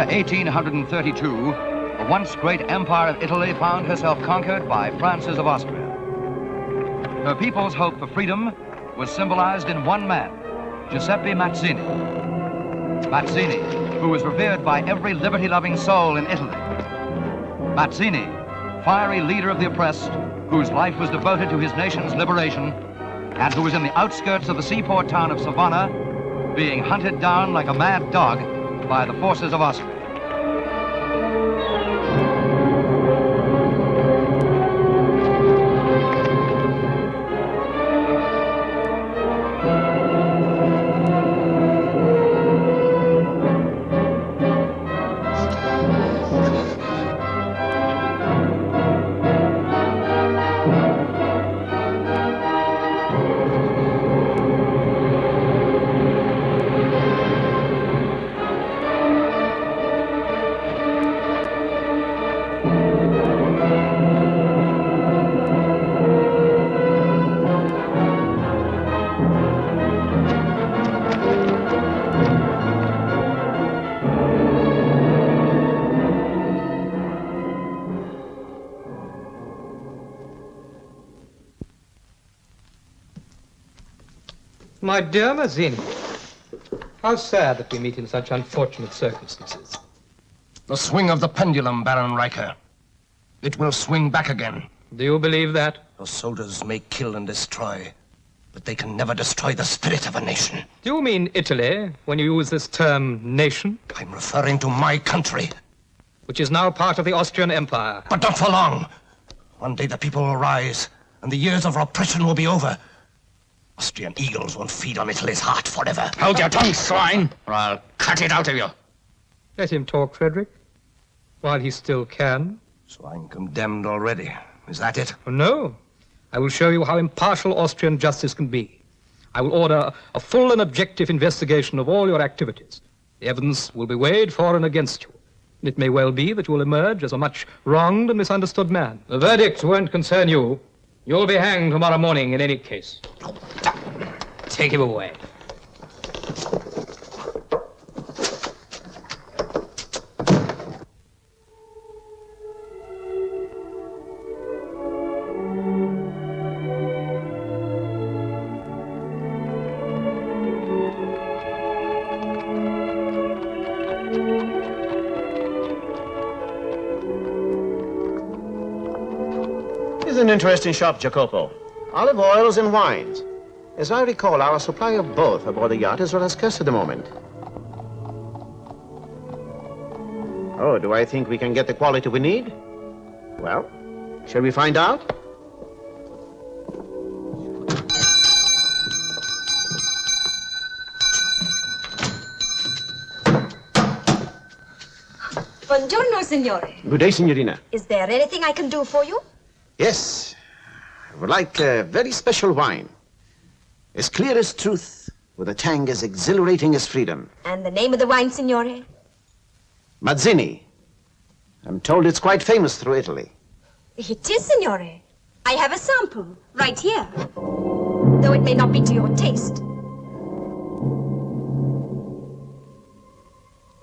1832, the once great empire of Italy found herself conquered by Francis of Austria. Her people's hope for freedom was symbolized in one man, Giuseppe Mazzini. Mazzini, who was revered by every liberty-loving soul in Italy. Mazzini, fiery leader of the oppressed, whose life was devoted to his nation's liberation, and who was in the outskirts of the seaport town of Savannah, being hunted down like a mad dog by the forces of Austria. My dear Mazzini, how sad that we meet in such unfortunate circumstances. The swing of the pendulum, Baron Riker. It will swing back again. Do you believe that? Your soldiers may kill and destroy, but they can never destroy the spirit of a nation. Do you mean Italy when you use this term nation? I'm referring to my country. Which is now part of the Austrian Empire. But not for long. One day the people will rise, and the years of oppression will be over. Austrian eagles won't feed on Italy's heart forever. Hold your tongue, swine, or I'll cut it out of you. Let him talk, Frederick, while he still can. So I'm condemned already. Is that it? Oh, no. I will show you how impartial Austrian justice can be. I will order a full and objective investigation of all your activities. The evidence will be weighed for and against you. And it may well be that you will emerge as a much wronged and misunderstood man. The verdict won't concern you. You'll be hanged tomorrow morning in any case. Take him away. It's an interesting shop, Jacopo. Olive oils and wines. As I recall, our supply of both aboard the yacht is rather scarce at the moment. Oh, do I think we can get the quality we need? Well, shall we find out? Buongiorno, signore. Good day, signorina. Is there anything I can do for you? Yes. I would like a very special wine. As clear as truth, with a tang as exhilarating as freedom. And the name of the wine, signore? Mazzini. I'm told it's quite famous through Italy. It is, signore. I have a sample right here. Though it may not be to your taste.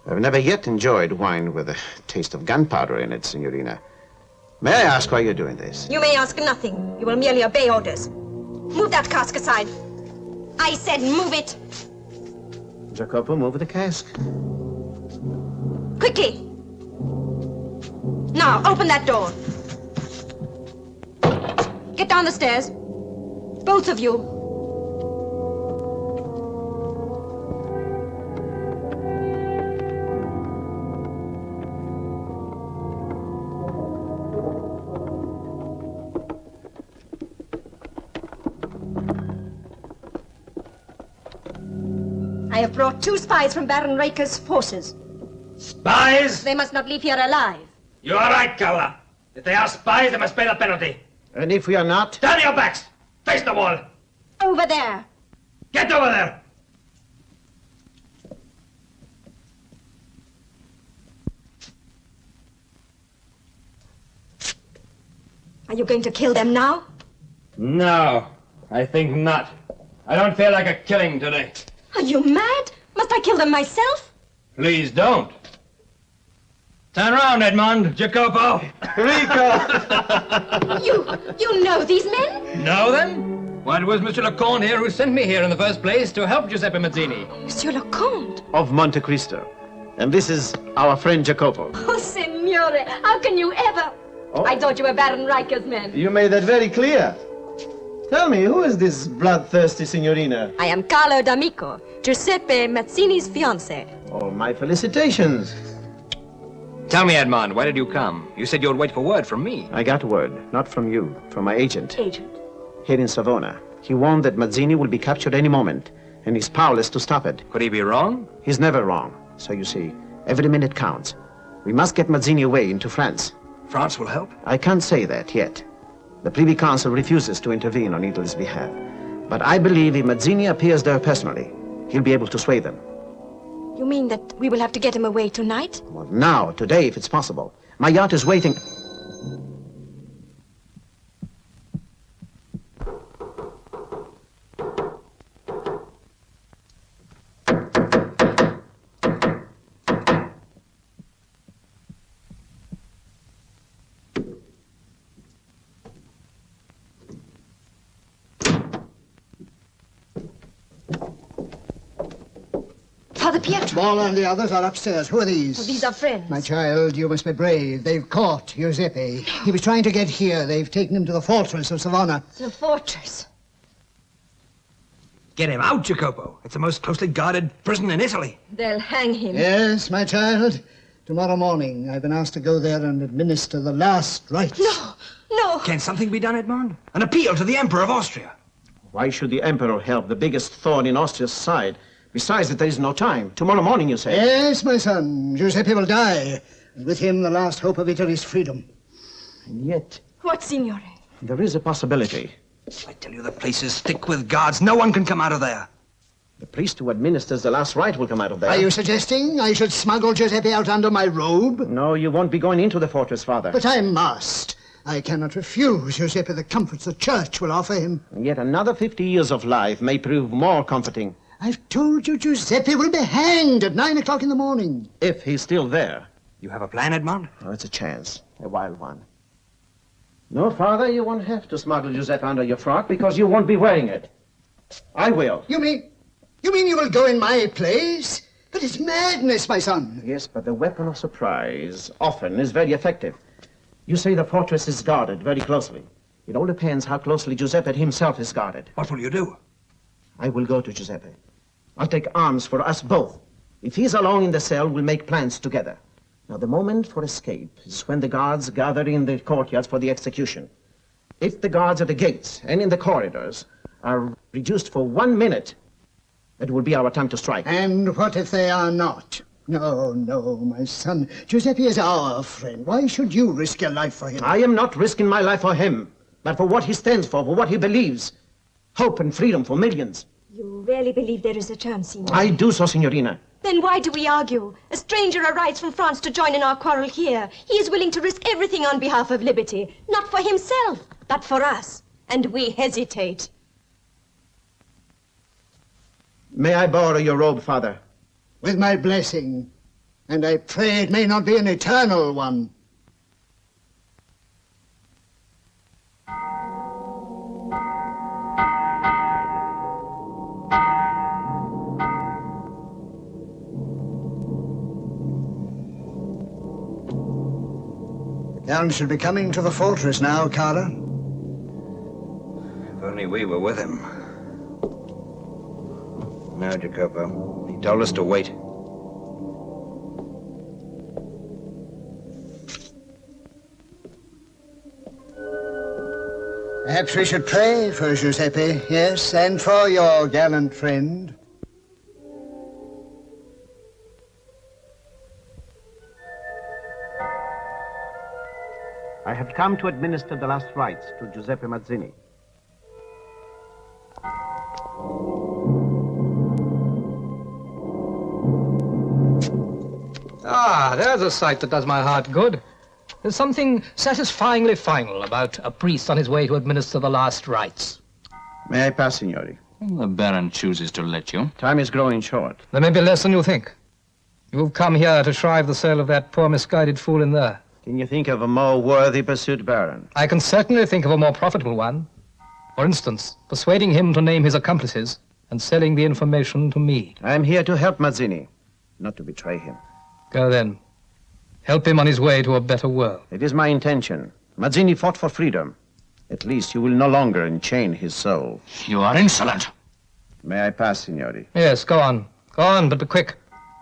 I've never yet enjoyed wine with a taste of gunpowder in it, signorina. May I ask why you're doing this? You may ask nothing. You will merely obey orders. Move that cask aside. I said move it. Jacopo, move the cask. Quickly. Now, open that door. Get down the stairs. Both of you. I have brought 2 spies from Baron Raker's forces. Spies? They must not leave here alive. You are right, Kawa. If they are spies, they must pay the penalty. And if we are not? Turn your backs! Face the wall! Over there. Get over there! Are you going to kill them now? No, I think not. I don't feel like a killing today. Are you mad? Must I kill them myself? Please don't. Turn around, Edmond. Jacopo. You know these men? Know them? Why, it was Monsieur Leconte here who sent me here in the first place to help Giuseppe Mazzini. Monsieur Leconte. Of Monte Cristo. And this is our friend Jacopo. Oh, signore, how can you ever? Oh. I thought you were Baron Riker's men. You made that very clear. Tell me, who is this bloodthirsty signorina? I am Carlo D'Amico, Giuseppe Mazzini's fiancé. Oh, my felicitations. Tell me, Edmond, why did you come? You said you would wait for word from me. I got word, not from you, from my agent. Agent? Here in Savona. He warned that Mazzini will be captured any moment, and he's powerless to stop it. Could he be wrong? He's never wrong. So you see, every minute counts. We must get Mazzini away into France. France will help? I can't say that yet. The Privy Council refuses to intervene on Italy's behalf. But I believe if Mazzini appears there personally, he'll be able to sway them. You mean that we will have to get him away tonight? Well, now, today, if it's possible. My yacht is waiting. Father Pietro. Mola and the others are upstairs. Who are these? Oh, these are friends. My child, you must be brave. They've caught Giuseppe. He was trying to get here. They've taken him to the fortress of Savona. The fortress. Get him out, Jacopo. It's the most closely guarded prison in Italy. They'll hang him. Yes, my child. Tomorrow morning, I've been asked to go there and administer the last rites. No. Can something be done, Edmond? An appeal to the Emperor of Austria. Why should the Emperor help the biggest thorn in Austria's side? Besides that there is no time. Tomorrow morning, you say? Yes, my son. Giuseppe will die. And with him, the last hope of Italy's freedom. And yet, What, signore? there is a possibility. I tell you, the place is thick with guards. No one can come out of there. The priest who administers the last rite will come out of there. Are you suggesting I should smuggle Giuseppe out under my robe? No, you won't be going into the fortress, Father. But I must. I cannot refuse Giuseppe the comforts the church will offer him. And yet another 50 years of life may prove more comforting. I've told you Giuseppe will be hanged at 9 o'clock in the morning. If he's still there. You have a plan, Edmond? Oh, it's a chance. A wild one. No, Father, you won't have to smuggle Giuseppe under your frock because you won't be wearing it. I will. You mean you will go in my place? But it's madness, my son. Yes, but the weapon of surprise often is very effective. You say the fortress is guarded very closely. It all depends how closely Giuseppe himself is guarded. What will you do? I will go to Giuseppe. I'll take arms for us both. If he's alone in the cell, we'll make plans together. Now, the moment for escape is when the guards gather in the courtyards for the execution. If the guards at the gates and in the corridors are reduced for 1 minute, it will be our time to strike. And what if they are not? No, my son. Giuseppe is our friend. Why should you risk your life for him? I am not risking my life for him, but for what he stands for what he believes. Hope and freedom for millions. You really believe there is a chance, signore? I do so, Signorina. Then why do we argue? A stranger arrives from France to join in our quarrel here. He is willing to risk everything on behalf of liberty. Not for himself, but for us. And we hesitate. May I borrow your robe, Father? With my blessing. And I pray it may not be an eternal one. Count should be coming to the fortress now, Cara. If only we were with him. No, Jacopo. He told us to wait. Perhaps we should pray for Giuseppe, yes, and for your gallant friend. I have come to administer the last rites to Giuseppe Mazzini. Ah, there's a sight that does my heart good. There's something satisfyingly final about a priest on his way to administer the last rites. May I pass, Signori? The Baron chooses to let you. Time is growing short. There may be less than you think. You've come here to shrive the soul of that poor misguided fool in there. Can you think of a more worthy pursuit, Baron? I can certainly think of a more profitable one. For instance, persuading him to name his accomplices and selling the information to me. I am here to help Mazzini, not to betray him. Go then. Help him on his way to a better world. It is my intention. Mazzini fought for freedom. At least you will no longer enchain his soul. You are insolent. May I pass, signori? Yes, go on. Go on, but be quick.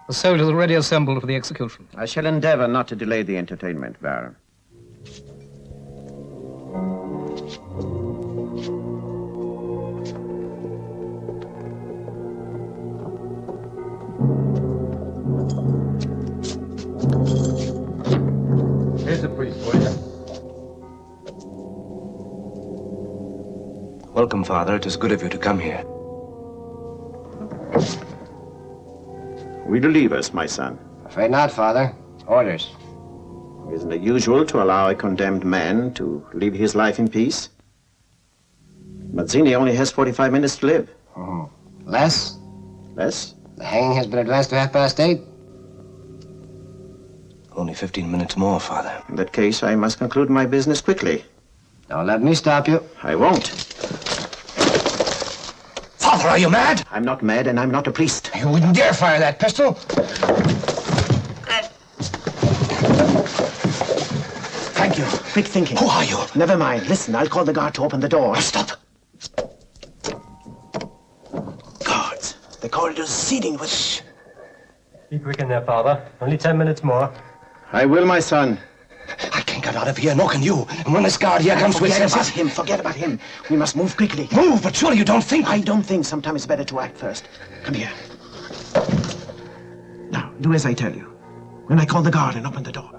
The soldiers are already assembled for the execution. I shall endeavor not to delay the entertainment, Baron. Here's the priest for you. Welcome, Father. It is good of you to come here. Will you leave us, my son? Afraid not, Father. Orders. Isn't it usual to allow a condemned man to live his life in peace? Mazzini only has 45 minutes to live. Less? Less? The hanging has been advanced to 8:30. Only 15 minutes more, Father. In that case, I must conclude my business quickly. Don't let me stop you. I won't. Father, are you mad? I'm not mad, and I'm not a priest. You wouldn't dare fire that pistol. Thank you. Quick thinking. Who are you? Never mind. Listen, I'll call the guard to open the door. Stop. Guards. The corridor's seething with... Be quick in there, Father. Only 10 minutes more. I will, my son. I can't get out of here, nor can you. And when this guard here comes with senses... Forget about him. We must move quickly. Move, but surely you don't think... I don't think. Sometimes it's better to act first. Come here. Now, do as I tell you. When I call the guard and open the door.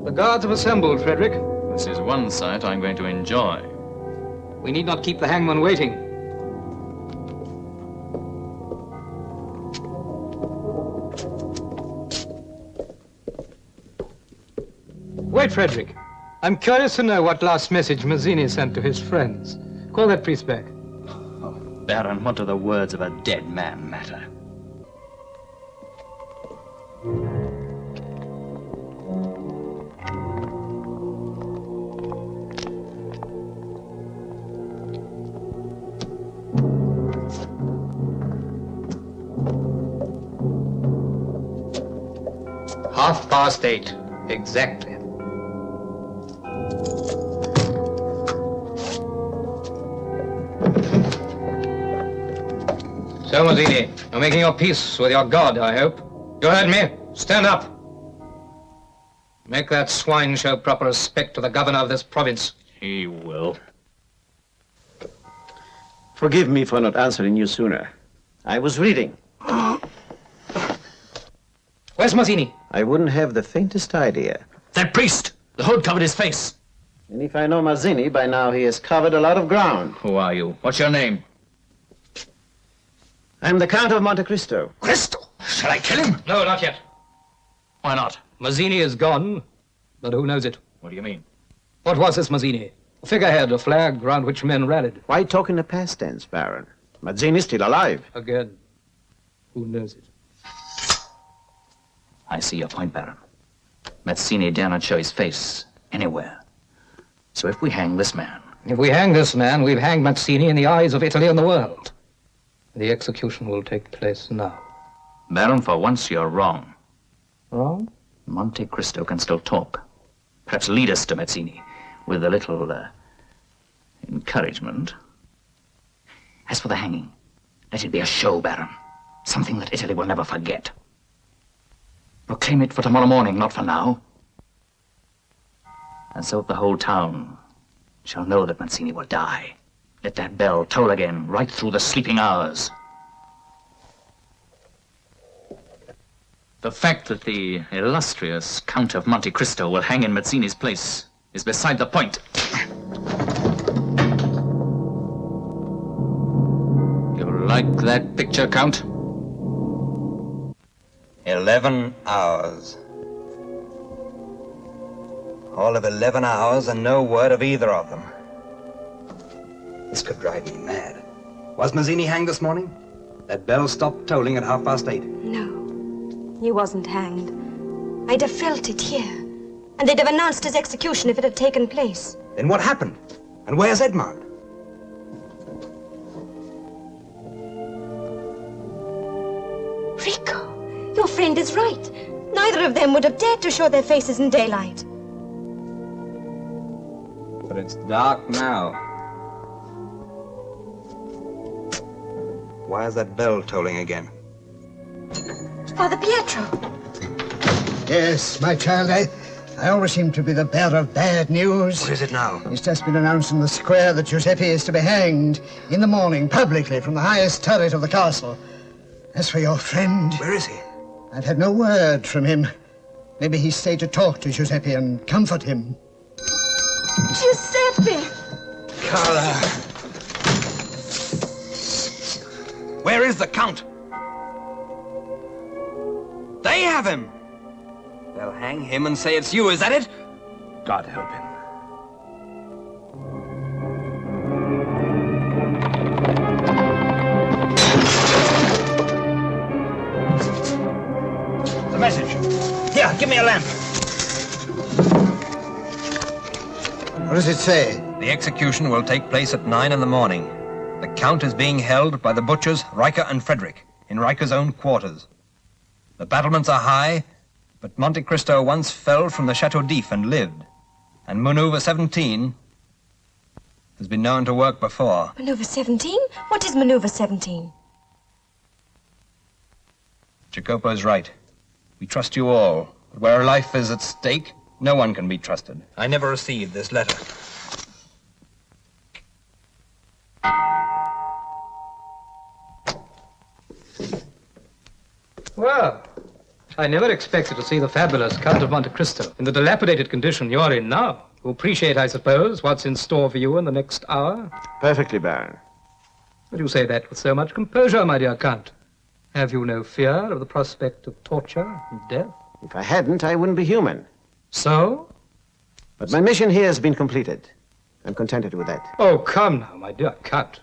The guards have assembled, Frederick. This is one sight I'm going to enjoy. We need not keep the hangman waiting. Wait, Frederick. I'm curious to know what last message Mazzini sent to his friends. Call that priest back. Baron, what do the words of a dead man matter? Past 8, exactly. So, Mazzini, you're making your peace with your God, I hope. You heard me? Stand up. Make that swine show proper respect to the governor of this province. He will. Forgive me for not answering you sooner. I was reading. Where's Mazzini? I wouldn't have the faintest idea. That priest! The hood covered his face. And if I know Mazzini, by now he has covered a lot of ground. Who are you? What's your name? I'm the Count of Monte Cristo. Cristo! Shall I kill him? No, not yet. Why not? Mazzini is gone, but who knows it? What do you mean? What was this Mazzini? A figurehead, a flag round which men rallied. Why talk in the past tense, Baron? Mazzini's still alive. Again, who knows it? I see your point, Baron. Mazzini dare not show his face anywhere. So if we hang this man... If we hang this man, we've hanged Mazzini in the eyes of Italy and the world. The execution will take place now. Baron, for once you're wrong. Wrong? Monte Cristo can still talk. Perhaps lead us to Mazzini with a little encouragement. As for the hanging, let it be a show, Baron. Something that Italy will never forget. Proclaim it for tomorrow morning, not for now. And so the whole town shall know that Mazzini will die. Let that bell toll again, right through the sleeping hours. The fact that the illustrious Count of Monte Cristo will hang in Mazzini's place is beside the point. You like that picture, Count? 11 hours. All of 11 hours and no word of either of them. This could drive me mad. Was Mazzini hanged this morning? That bell stopped tolling at 8:30. No, he wasn't hanged. I'd have felt it here. And they'd have announced his execution if it had taken place. Then what happened? And where's Edmond? Rico, your friend is right. Neither of them would have dared to show their faces in daylight. But it's dark now. Why is that bell tolling again? Father Pietro. Yes, my child, I always seem to be the bearer of bad news. What is it now? It's just been announced in the square that Giuseppe is to be hanged in the morning, publicly, from the highest turret of the castle. As for your friend... Where is he? I've had no word from him. Maybe he stayed to talk to Giuseppe and comfort him. Giuseppe! Carla! Where is the Count? They have him! They'll hang him and say it's you, is that it? God help him. The message. Here, give me a lamp. What does it say? The execution will take place at 9 in the morning. The Count is being held by the butchers, Riker and Frederick, in Riker's own quarters. The battlements are high, but Monte Cristo once fell from the Chateau d'If and lived. And Maneuver 17 has been known to work before. Maneuver 17? What is Maneuver 17? Jacopo's right. We trust you all, but where a life is at stake, no one can be trusted. I never received this letter. Well, I never expected to see the fabulous Count of Monte Cristo in the dilapidated condition you're in now. You appreciate, I suppose, what's in store for you in the next hour? Perfectly, Baron. But you say that with so much composure, my dear Count. Have you no fear of the prospect of torture and death? If I hadn't, I wouldn't be human. So? But my mission here has been completed. I'm contented with that. Oh, come now, my dear Count.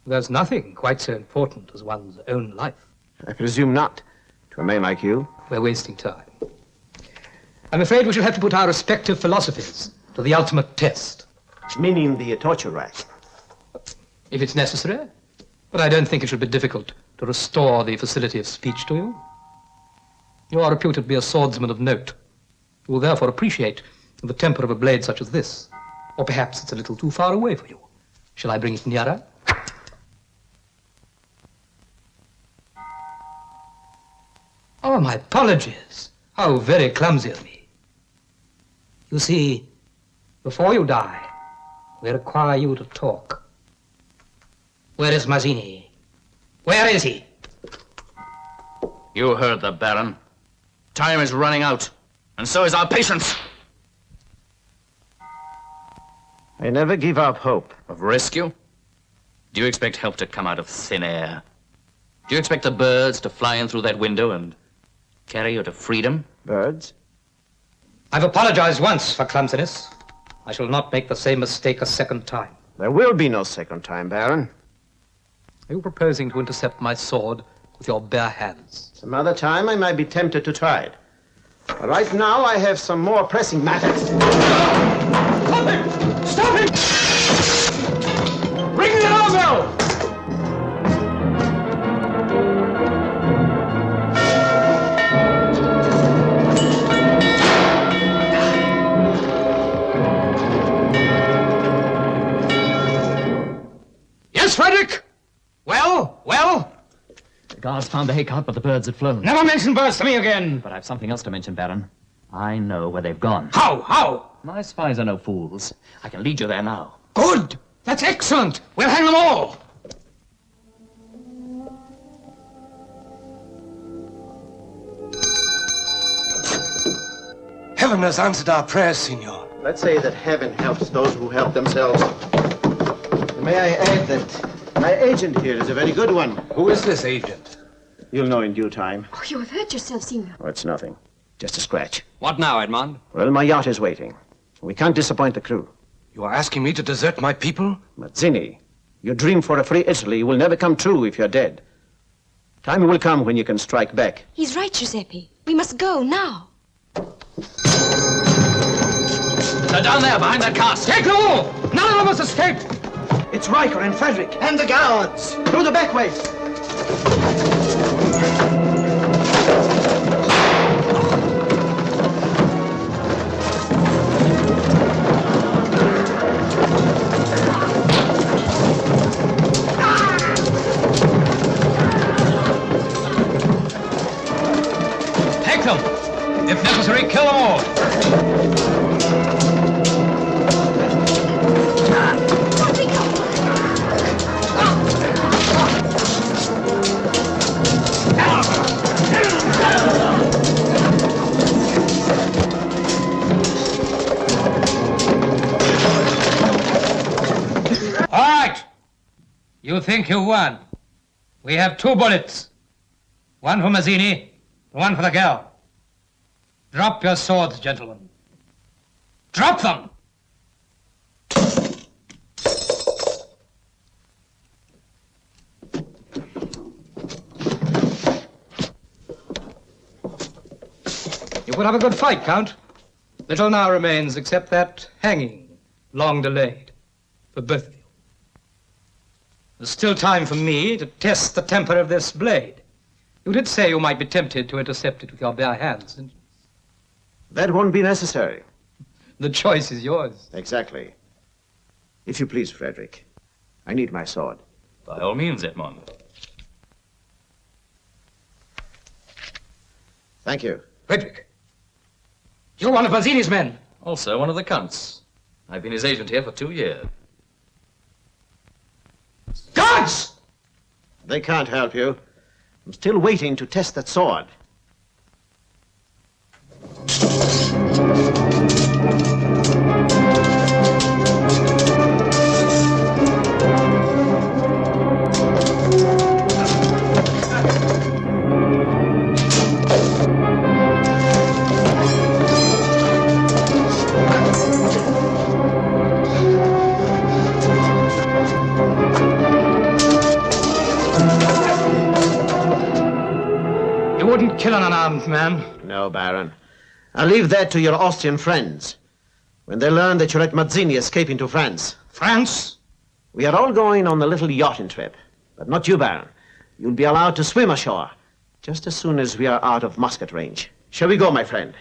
There's nothing quite so important as one's own life. I presume not. To a man like you. We're wasting time. I'm afraid we shall have to put our respective philosophies to the ultimate test. Meaning the torture rack. If it's necessary. But I don't think it should be difficult to restore the facility of speech to you. You are reputed to be a swordsman of note. You will therefore appreciate the temper of a blade such as this. Or perhaps it's a little too far away for you. Shall I bring it nearer? Oh, my apologies. How very clumsy of me. You see, before you die, we require you to talk. Where is Mazzini? Where is he? You heard the Baron. Time is running out, and so is our patience. I never give up hope. Of rescue? Do you expect help to come out of thin air? Do you expect the birds to fly in through that window and carry you to freedom? Birds? I've apologized once for clumsiness. I shall not make the same mistake a second time. There will be no second time, Baron. Are you proposing to intercept my sword with your bare hands? Some other time I might be tempted to try it. But right now I have some more pressing matters. Stop him! Stop him! Ring the alarm bell! Yes, Frederick? Well? The guards found the hay cart, but the birds had flown. Never mention birds to me again. But I've something else to mention, Baron. I know where they've gone. How? My spies are no fools. I can lead you there now. Good. That's excellent. We'll hang them all. Heaven has answered our prayers, Signor. Let's say that heaven helps those who help themselves. May I add that my agent here is a very good one. Who is this agent? You'll know in due time. Oh, you have hurt yourself, Signor. Oh, it's nothing. Just a scratch. What now, Edmond? Well, my yacht is waiting. We can't disappoint the crew. You are asking me to desert my people? Mazzini, your dream for a free Italy will never come true if you're dead. Time will come when you can strike back. He's right, Giuseppe. We must go now. They're down there, behind that cask. Take them all! None of them must escape! It's Riker and Frederick. And the guards! Through the back way. Take them! If necessary, kill them all! All right! You think you won. We have 2 bullets. One for Mazzini, one for the girl. Drop your swords, gentlemen. Drop them! You put up a good fight, Count. Little now remains except that hanging, long delayed, for both of you. There's still time for me to test the temper of this blade. You did say you might be tempted to intercept it with your bare hands, didn't you? That won't be necessary. The choice is yours. Exactly. If you please, Frederick, I need my sword. By all means, Edmond. Thank you. Frederick, you're one of Mazzini's men. Also one of the Count's. I've been his agent here for 2 years. Guards! They can't help you. I'm still waiting to test that sword. You wouldn't kill an unarmed man. No, Baron. I'll leave that to your Austrian friends. When they learn that you're at Mazzini escaping to France. France? We are all going on a little yachting trip. But not you, Baron. You'll be allowed to swim ashore just as soon as we are out of musket range. Shall we go, my friend?